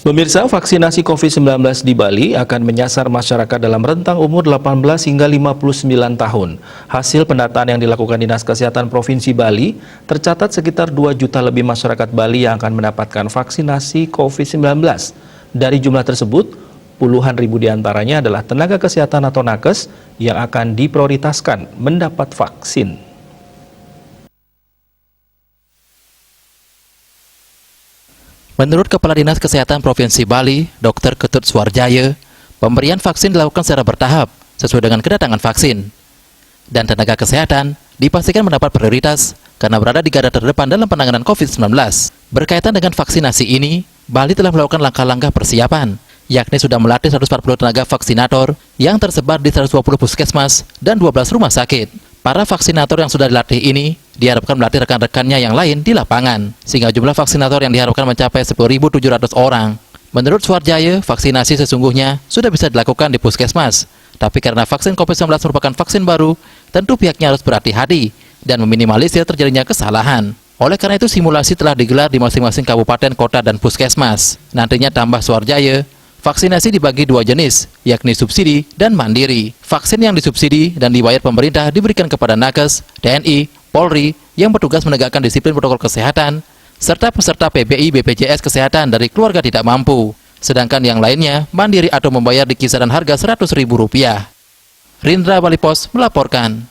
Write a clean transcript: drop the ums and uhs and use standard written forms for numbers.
Pemirsa, vaksinasi COVID-19 di Bali akan menyasar masyarakat dalam rentang umur 18 hingga 59 tahun. Hasil pendataan yang dilakukan Dinas Kesehatan Provinsi Bali, tercatat sekitar 2 juta lebih masyarakat Bali yang akan mendapatkan vaksinasi COVID-19. Dari jumlah tersebut, puluhan ribu diantaranya adalah tenaga kesehatan atau nakes yang akan diprioritaskan mendapat vaksin. Menurut Kepala Dinas Kesehatan Provinsi Bali, Dr. Ketut Suarjaya, pemberian vaksin dilakukan secara bertahap sesuai dengan kedatangan vaksin. Dan tenaga kesehatan dipastikan mendapat prioritas karena berada di garda terdepan dalam penanganan COVID-19. Berkaitan dengan vaksinasi ini, Bali telah melakukan langkah-langkah persiapan, yakni sudah melatih 140 tenaga vaksinator yang tersebar di 120 puskesmas dan 12 rumah sakit. Para vaksinator yang sudah dilatih ini diharapkan melatih rekan-rekannya yang lain di lapangan, sehingga jumlah vaksinator yang diharapkan mencapai 10.700 orang. Menurut Suarjaya, vaksinasi sesungguhnya sudah bisa dilakukan di puskesmas, tapi karena vaksin COVID-19 merupakan vaksin baru, tentu pihaknya harus berhati-hati dan meminimalisir terjadinya kesalahan. Oleh karena itu, simulasi telah digelar di masing-masing kabupaten, kota, dan puskesmas. Nantinya, tambah Suarjaya, vaksinasi dibagi 2 jenis, yakni subsidi dan mandiri. Vaksin yang disubsidi dan dibayar pemerintah diberikan kepada nakes, TNI, Polri yang bertugas menegakkan disiplin protokol kesehatan, serta peserta PBI BPJS Kesehatan dari keluarga tidak mampu. Sedangkan yang lainnya mandiri atau membayar di kisaran harga Rp100.000. Rindra Bali Pos melaporkan.